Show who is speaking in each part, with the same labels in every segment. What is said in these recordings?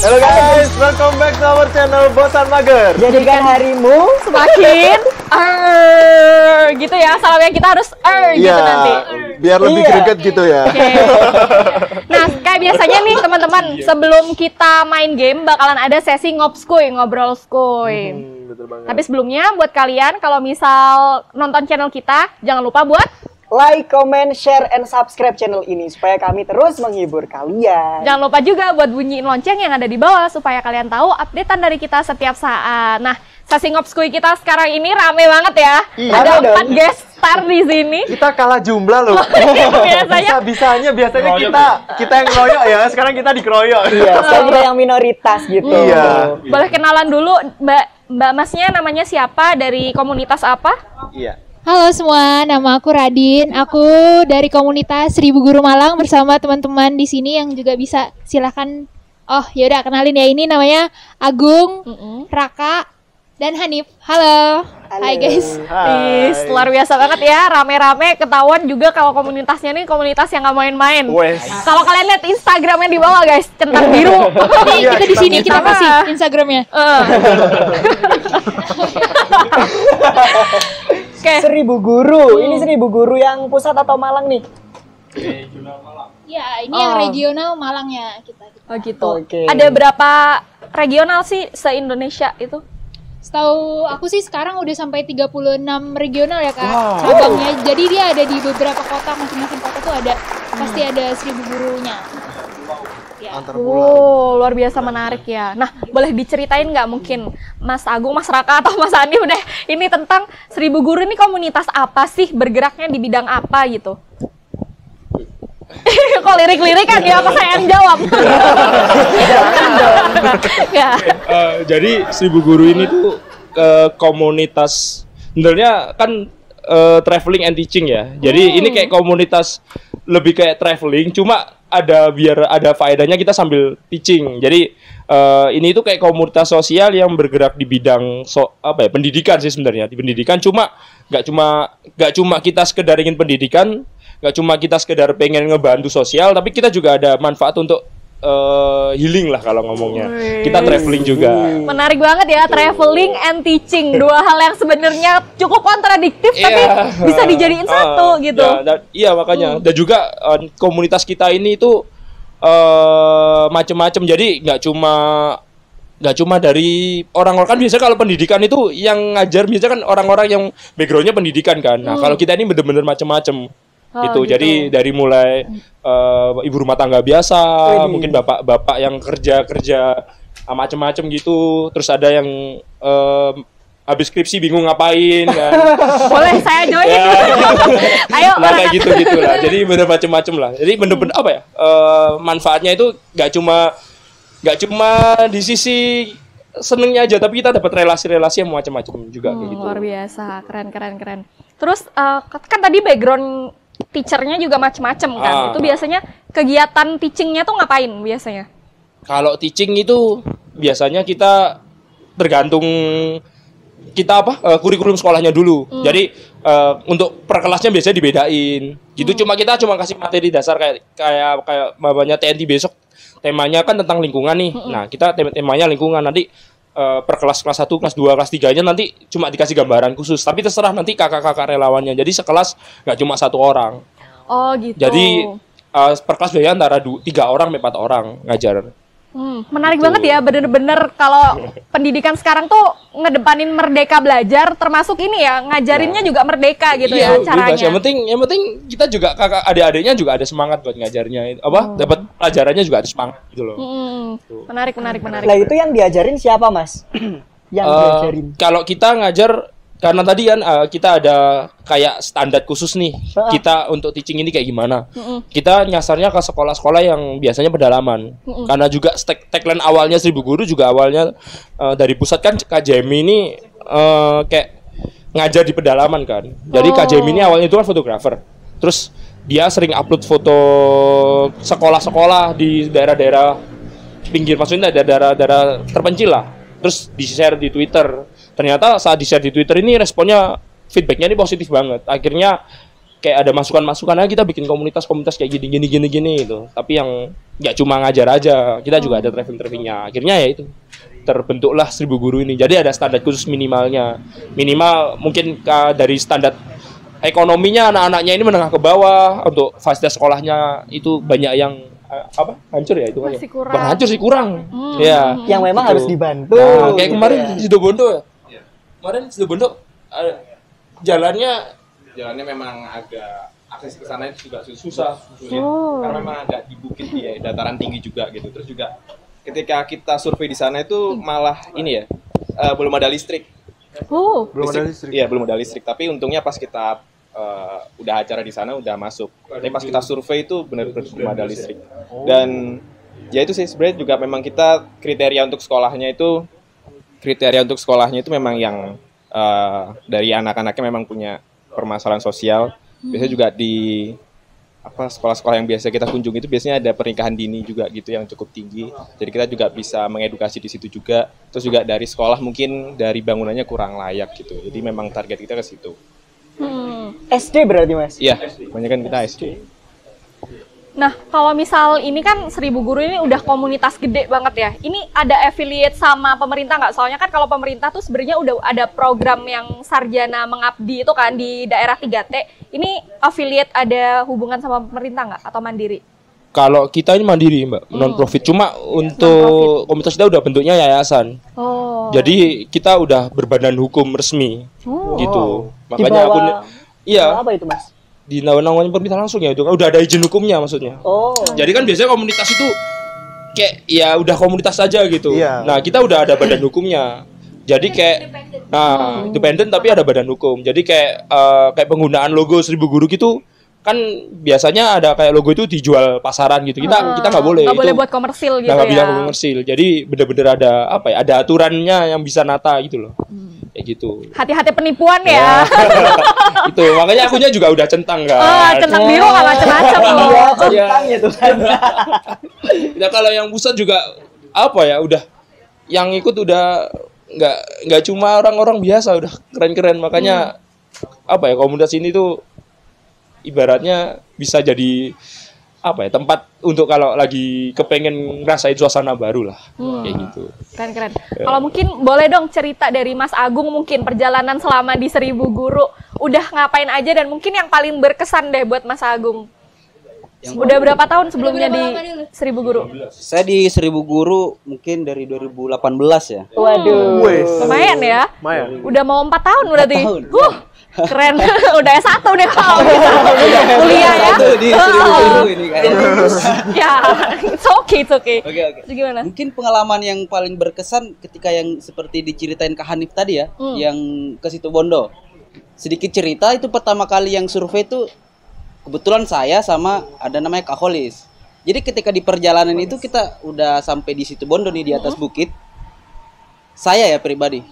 Speaker 1: Halo guys, welcome back to our channel Bosan Mager.
Speaker 2: Jadikan harimu
Speaker 3: semakin gitu ya. Salamnya kita harus gitu nanti.
Speaker 1: Biar lebih greget gitu ya.
Speaker 3: Okay. Nah, kayak biasanya nih teman-teman, sebelum kita main game bakalan ada sesi ngobrol skuy.
Speaker 1: Betul banget.
Speaker 3: Tapi sebelumnya buat kalian kalau misal nonton channel kita, jangan lupa buat
Speaker 2: like, comment, share, and subscribe channel ini supaya kami terus menghibur kalian.
Speaker 3: Jangan lupa juga buat bunyiin lonceng yang ada di bawah supaya kalian tahu updatean dari kita setiap saat. Nah, sesi ngobskuy kita sekarang ini rame banget ya.
Speaker 1: Iya,
Speaker 3: ada 4
Speaker 2: dong.
Speaker 3: guest star di sini.
Speaker 1: Kita kalah jumlah loh.
Speaker 3: Biasanya
Speaker 1: biasanya kita yang ngeroyok ya. Sekarang kita dikeroyok.
Speaker 2: Iya, sekarang kita yang minoritas gitu.
Speaker 1: Iya.
Speaker 3: Boleh kenalan dulu Mbak Masnya namanya siapa, dari komunitas apa?
Speaker 1: Iya.
Speaker 4: Halo semua, nama aku Radin. Aku dari komunitas 1000 Guru Malang bersama teman-teman di sini yang juga bisa silakan. Oh, yaudah kenalin ya, ini namanya Agung, Raka, dan Hanif. Halo. Hai guys.
Speaker 3: Ih, luar biasa banget ya, rame-rame, ketahuan juga kalau komunitasnya nih komunitas yang nggak main-main. Kalau kalian lihat Instagramnya di bawah guys, centang biru.
Speaker 4: Nih, kita di sini kita kasih Instagramnya.
Speaker 3: Oke.
Speaker 2: 1000 guru. Ini 1000 guru yang pusat atau Malang nih?
Speaker 4: Ya, ini yang regional Malangnya kita.
Speaker 3: Oh gitu.
Speaker 2: Oke.
Speaker 3: Ada berapa regional sih se-Indonesia itu?
Speaker 4: Setahu aku sih sekarang udah sampai 36 regional ya Kak, cabangnya. Jadi dia ada di beberapa kota, masing-masing kota tuh ada pasti ada 1000 gurunya. Ya.
Speaker 3: Oh, luar biasa menarik ya. Nah, boleh diceritain nggak mungkin Mas Agung, Mas Raka, atau Mas Andi udah ini tentang 1000 guru ini komunitas apa sih? Bergeraknya di bidang apa gitu? Kok lirik-lirikan ya? Apa saya yang jawab? Ya.
Speaker 5: Jadi 1000 guru ini tuh komunitas sebenarnya kan traveling and teaching ya. Jadi ini kayak komunitas lebih kayak traveling, cuma biar ada faedahnya kita sambil teaching. Jadi ini tuh kayak komunitas sosial yang bergerak di bidang pendidikan sih sebenarnya. Di pendidikan nggak cuma kita sekedar ingin pendidikan, nggak cuma kita sekedar pengen ngebantu sosial, tapi kita juga ada manfaat untuk healing lah kalau ngomongnya. Kita traveling juga.
Speaker 3: Menarik banget ya, traveling and teaching, dua hal yang sebenarnya cukup kontradiktif tapi bisa dijadiin satu gitu.
Speaker 5: Iya makanya. Dan juga komunitas kita ini tuh macam-macam. Jadi nggak cuma dari orang-orang, kan biasanya kalau pendidikan itu yang ngajar biasanya kan orang-orang yang backgroundnya pendidikan kan. Nah kalau kita ini bener-bener macam-macam. Gitu. Jadi dari mulai ibu rumah tangga biasa, mungkin bapak-bapak yang kerja macam-macam gitu, terus ada yang habis skripsi bingung ngapain kan.
Speaker 3: Boleh saya join?
Speaker 5: Ya.
Speaker 3: Ayo.
Speaker 5: Nah kayak gitu lah. Jadi bener macam-macam lah. Jadi bener-bener apa ya? Manfaatnya itu nggak cuma di sisi senengnya aja, tapi kita dapat relasi-relasi yang macam-macam juga kayak gitu.
Speaker 3: Luar biasa, keren. Terus kan tadi background teachernya juga macam-macam kan. Itu biasanya kegiatan teachingnya tuh ngapain biasanya?
Speaker 5: Kalau teaching itu biasanya kita tergantung kita kurikulum sekolahnya dulu. Jadi untuk per kelasnya biasanya dibedain. Gitu kita cuma kasih materi dasar kayak babanya TNT besok temanya kan tentang lingkungan nih. Nah, kita temanya lingkungan, nanti per kelas 1, kelas 2, kelas 3-nya nanti cuma dikasih gambaran khusus. Tapi terserah nanti kakak-kakak relawannya. Jadi sekelas nggak cuma 1 orang.
Speaker 3: Oh gitu.
Speaker 5: Jadi per kelas biasanya antara 3 orang sampai 4 orang ngajar.
Speaker 3: Menarik banget ya, bener-bener kalau pendidikan sekarang tuh ngedepanin merdeka belajar, termasuk ini ya, ngajarinnya juga merdeka gitu ya caranya.
Speaker 5: Bebas. Yang penting kita juga kakak adik-adiknya juga ada semangat buat ngajarnya. Dapat pelajarannya juga ada semangat gitu loh.
Speaker 3: Menarik.
Speaker 2: Nah, itu yang diajarin siapa, Mas? Yang diajarin.
Speaker 5: Kalau kita ngajar, karena tadi kan kita ada kayak standar khusus nih. Kita untuk teaching ini kayak gimana? Kita nyasarnya ke sekolah-sekolah yang biasanya pedalaman. Karena juga tagline awalnya 1000 guru juga awalnya dari pusat kan KJM ini kayak ngajar di pedalaman kan. Jadi KJM ini awalnya itu kan fotografer. Terus dia sering upload foto sekolah-sekolah di daerah-daerah pinggir, maksudnya daerah-daerah terpencil lah. Terus di-share di Twitter. Ternyata saat di-share di Twitter ini responnya, feedbacknya ini positif banget. Akhirnya kayak ada masukan-masukan aja, kita bikin komunitas kayak gini gitu. Tapi yang nggak cuma ngajar aja, kita juga ada traveling-travelingnya. Akhirnya ya itu terbentuklah 1000 Guru ini. Jadi ada standar khusus minimalnya. Minimal mungkin dari standar ekonominya anak-anaknya ini menengah ke bawah, untuk fasilitas sekolahnya itu banyak yang hancur ya itu kan.
Speaker 3: Masih kurang.
Speaker 5: Bukan hancur sih, kurang. Ya.
Speaker 2: Yang memang
Speaker 5: gitu.
Speaker 2: harus dibantu.
Speaker 5: Nah, kayak
Speaker 2: gitu
Speaker 5: kemarin
Speaker 2: ya.
Speaker 5: di Situbondo ya. Kemarin di Situbondo jalannya
Speaker 6: memang agak akses ke sana itu juga susah. Karena memang agak di bukit ya, dataran tinggi juga gitu. Terus juga ketika kita survei di sana itu malah ini ya, belum ada listrik.
Speaker 1: Belum ada listrik.
Speaker 6: Iya, belum ada listrik. Tapi untungnya pas kita udah acara di sana udah masuk. Tapi pas kita survei itu benar-benar belum ada listrik. Dan ya itu sih sebenarnya juga memang kita kriteria untuk sekolahnya itu memang yang dari anak-anaknya memang punya permasalahan sosial. Biasanya juga di sekolah-sekolah yang biasa kita kunjungi itu biasanya ada pernikahan dini juga gitu yang cukup tinggi. Jadi kita juga bisa mengedukasi di situ juga. Terus juga dari sekolah mungkin dari bangunannya kurang layak gitu. Jadi memang target kita ke situ.
Speaker 2: SD berarti Mas?
Speaker 6: Iya, kebanyakan kita SD.
Speaker 3: Nah, kalau misal ini kan 1000 Guru ini udah komunitas gede banget ya. Ini ada affiliate sama pemerintah nggak? Soalnya kan kalau pemerintah tuh sebenarnya udah ada program yang sarjana mengabdi itu kan di daerah 3T. Ini affiliate ada hubungan sama pemerintah nggak atau mandiri?
Speaker 5: kalau kita ini mandiri Mbak, non profit. Cuma untuk komunitas kita udah bentuknya yayasan. Jadi kita udah berbadan hukum resmi gitu. Makanya aku
Speaker 2: apa itu Mas?
Speaker 5: Di naungan pemerintah langsung ya, itu kan udah ada izin hukumnya maksudnya. Jadi kan biasanya komunitas itu kayak ya udah komunitas saja gitu. Nah, kita udah ada badan hukumnya. Jadi kayak independen tapi ada badan hukum. Jadi kayak penggunaan logo 1000 Guru gitu kan biasanya ada kayak logo itu dijual pasaran gitu. Kita nggak boleh.
Speaker 3: Nggak boleh buat komersil gitu
Speaker 5: nggak
Speaker 3: ya.
Speaker 5: bilang komersil. Jadi bener-bener ada ada aturannya yang bisa nata gitu loh. Kayak gitu.
Speaker 3: Hati-hati penipuan ya.
Speaker 5: Itu makanya akunya juga udah centang kan.
Speaker 3: Centang biru nggak macam-macam loh.
Speaker 2: Centang itu kan.
Speaker 5: Ya kalau yang pusat juga udah yang ikut udah nggak cuma orang-orang biasa, udah keren-keren. Makanya komunitas ini tuh ibaratnya bisa jadi tempat untuk kalau lagi kepengen ngerasain suasana baru lah. Kayak gitu.
Speaker 3: Keren-keren. Kalau mungkin boleh dong cerita dari Mas Agung, mungkin perjalanan selama di 1000 Guru udah ngapain aja, dan mungkin yang paling berkesan deh buat Mas Agung. Udah berapa tahun sebelumnya di 1000 Guru?
Speaker 7: Saya di 1000 Guru mungkin dari 2018 ya.
Speaker 2: Waduh.
Speaker 3: Lumayan ya.
Speaker 1: Lumayan.
Speaker 3: Udah mau 4 tahun berarti.
Speaker 7: 4 tahun.
Speaker 3: Keren. Udah S1 deh kalau gitu. Kuliah ya.
Speaker 7: Itu di 1000 Guru ini kayaknya.
Speaker 3: Ya, it's okay.
Speaker 7: Oke.
Speaker 3: Itu gimana?
Speaker 7: Mungkin pengalaman yang paling berkesan ketika yang seperti diceritain Kak Hanif tadi ya, yang ke Situbondo. Sedikit cerita, itu pertama kali yang survei itu kebetulan saya sama ada namanya Kak Holis. Jadi ketika di perjalanan itu kita udah sampai di Situbondo nih, di atas bukit. Saya ya pribadi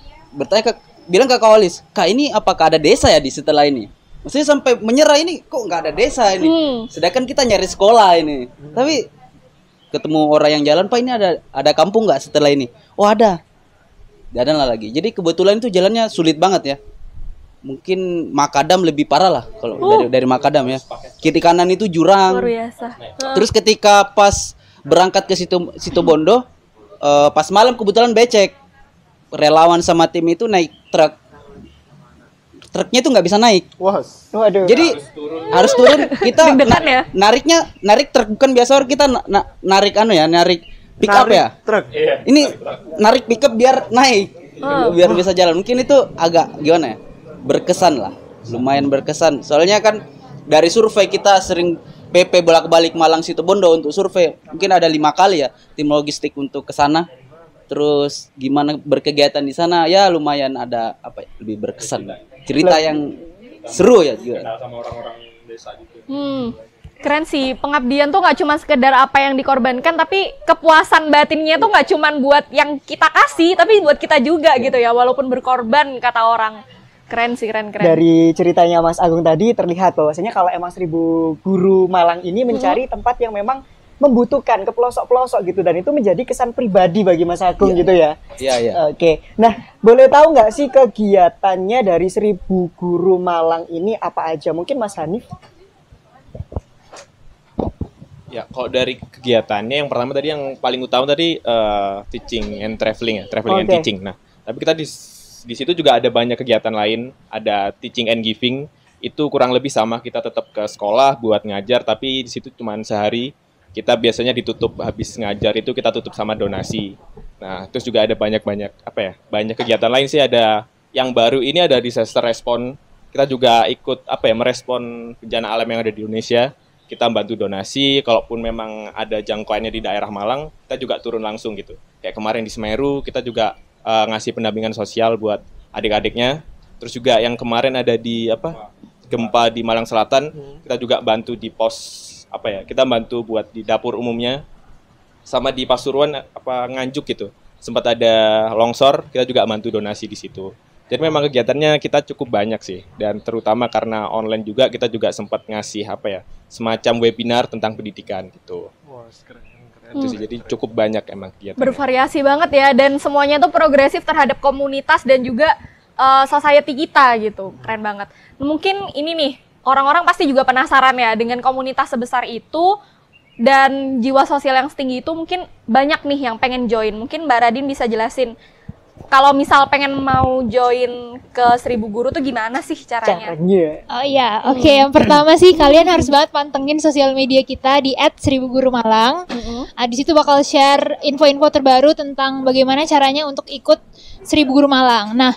Speaker 7: bilang ke Kak Holis, Kak, ini apakah ada desa ya di setelah ini? Maksudnya sampai menyerah, ini kok nggak ada desa ini. Sedangkan kita nyari sekolah ini. Tapi ketemu orang yang jalan, Pak, ini ada kampung nggak setelah ini? Oh, ada. Ada lah lagi. Jadi kebetulan itu jalannya sulit banget ya. Mungkin makadam lebih parah lah kalau dari makadam ya. Kiri kanan itu jurang.
Speaker 3: Luar biasa.
Speaker 7: Terus ketika pas berangkat ke Situbondo, pas malam kebetulan becek. Relawan sama tim itu naik truk. Truknya itu nggak bisa naik.
Speaker 2: Waduh.
Speaker 7: Jadi harus turun. Kita
Speaker 3: ya?
Speaker 7: narik truk, bukan biasa orang kita narik narik pick up ya.
Speaker 1: Truk.
Speaker 7: Ini narik pick up biar naik. Biar bisa jalan. Mungkin itu agak gimana ya? Berkesan lah. Lumayan berkesan. Soalnya kan dari survei kita sering PP bolak-balik Malang Situbondo untuk survei. Mungkin ada 5 kali ya tim logistik untuk ke sana. Terus gimana berkegiatan di sana, ya lumayan ada lebih berkesan. Cerita yang seru ya juga.
Speaker 5: Sama orang-orang desa gitu.
Speaker 3: Keren sih, pengabdian tuh nggak cuma sekedar apa yang dikorbankan, tapi kepuasan batinnya tuh nggak cuma buat yang kita kasih, tapi buat kita juga gitu ya, walaupun berkorban kata orang. Keren sih, keren.
Speaker 2: Dari ceritanya Mas Agung tadi terlihat bahwasanya kalau emang 1000 Guru Malang ini mencari tempat yang memang membutuhkan ke pelosok-pelosok gitu, dan itu menjadi kesan pribadi bagi Mas Agung gitu ya.
Speaker 7: Iya.
Speaker 2: Oke, nah boleh tahu nggak sih kegiatannya dari 1000 Guru Malang ini apa aja? Mungkin Mas Hanif?
Speaker 6: Ya, kalau dari kegiatannya yang pertama tadi yang paling utama tadi teaching and traveling ya, traveling and teaching. Nah, tapi kita di situ juga ada banyak kegiatan lain, ada teaching and giving. Itu kurang lebih sama, kita tetap ke sekolah buat ngajar, tapi di situ cuma sehari. Kita biasanya ditutup habis ngajar itu kita tutup sama donasi. Nah, terus juga ada banyak banyak kegiatan lain sih. Ada yang baru ini ada disaster response. Kita juga ikut merespon bencana alam yang ada di Indonesia. Kita bantu donasi, kalaupun memang ada jangkauannya di daerah Malang, kita juga turun langsung gitu. Kayak kemarin di Semeru, kita juga ngasih pendampingan sosial buat adik-adiknya. Terus juga yang kemarin ada di gempa di Malang Selatan, kita juga bantu di pos kita bantu buat di dapur umumnya, sama di Pasuruan Nganjuk gitu. Sempat ada longsor, kita juga bantu donasi di situ. Jadi memang kegiatannya kita cukup banyak sih, dan terutama karena online juga kita juga sempat ngasih semacam webinar tentang pendidikan gitu.
Speaker 1: Wah, keren.
Speaker 6: Itu sih, jadi cukup banyak emang kegiatan.
Speaker 3: Bervariasi banget ya, dan semuanya tuh progresif terhadap komunitas dan juga society kita gitu. Keren banget. Mungkin ini nih, orang-orang pasti juga penasaran ya dengan komunitas sebesar itu dan jiwa sosial yang setinggi itu. Mungkin banyak nih yang pengen join. Mungkin Mbak Radin bisa jelasin, kalau misal pengen mau join ke 1000 Guru tuh gimana sih caranya?
Speaker 4: Oh iya, oke. Yang pertama sih kalian harus banget pantengin sosial media kita di @1000gurumalang. Di situ bakal share info-info terbaru tentang bagaimana caranya untuk ikut 1000 Guru Malang. Nah,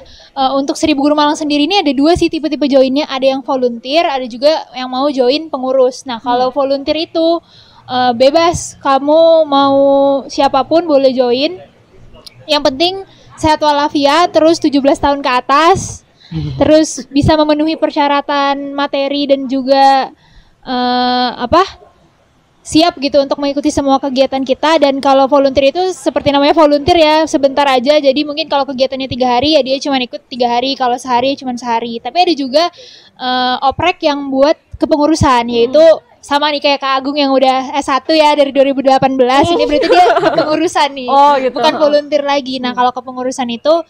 Speaker 4: untuk 1000 Guru Malang sendiri ini ada 2 sih tipe-tipe joinnya. Ada yang volunteer, ada juga yang mau join pengurus. Nah, kalau volunteer itu bebas, kamu mau siapapun boleh join. Yang penting sehat walafiat, terus 17 tahun ke atas, terus bisa memenuhi persyaratan materi dan juga siap gitu untuk mengikuti semua kegiatan kita. Dan kalau volunteer itu seperti namanya volunteer ya, sebentar aja. Jadi mungkin kalau kegiatannya 3 hari ya dia cuma ikut 3 hari, kalau sehari cuma sehari. Tapi ada juga oprek yang buat kepengurusan, yaitu sama nih kayak Kak Agung yang udah S1 ya dari 2018. Ini berarti dia kepengurusan nih,
Speaker 3: gitu.
Speaker 4: bukan volunteer lagi. Nah, kalau kepengurusan itu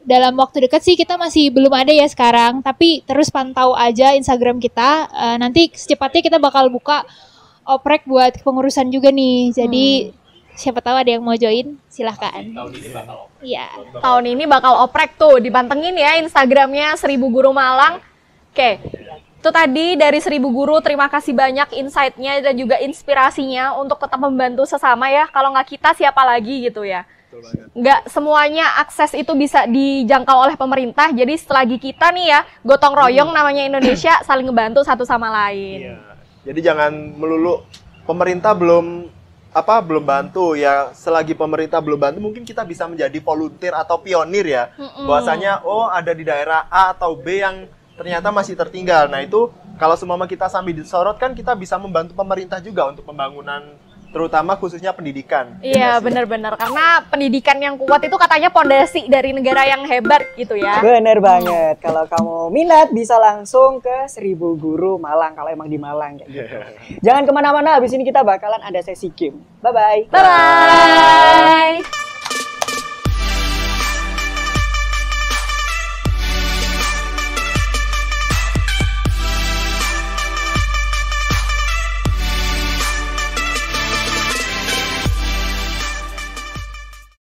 Speaker 4: dalam waktu dekat sih kita masih belum ada ya sekarang, tapi terus pantau aja Instagram kita. Nanti secepatnya kita bakal buka oprek buat kepengurusan juga nih. Jadi siapa tahu ada yang mau join, silahkan. Iya.
Speaker 3: Tahun ini bakal oprek tuh, dipantengin ya Instagramnya 1000 Guru Malang. Oke. Itu tadi dari 1000 Guru, terima kasih banyak insight-nya dan juga inspirasinya untuk tetap membantu sesama ya. Kalau nggak kita siapa lagi gitu ya. Nggak semuanya akses itu bisa dijangkau oleh pemerintah. Jadi selagi kita nih ya, gotong royong namanya Indonesia, saling ngebantu satu sama lain.
Speaker 1: Iya. Jadi jangan melulu pemerintah belum bantu ya. Selagi pemerintah belum bantu, mungkin kita bisa menjadi volunteer atau pionir ya. Bahwasanya ada di daerah A atau B yang ternyata masih tertinggal. Nah itu kalau semua kita sambil disorot kan kita bisa membantu pemerintah juga untuk pembangunan, terutama khususnya pendidikan.
Speaker 3: Iya benar-benar, karena pendidikan yang kuat itu katanya pondasi dari negara yang hebat gitu ya.
Speaker 2: Bener banget. Kalau kamu minat bisa langsung ke 1000 Guru Malang kalau emang di Malang kayak gitu. Jangan kemana-mana, habis ini kita bakalan ada sesi game. Bye-bye.
Speaker 3: Bye-bye.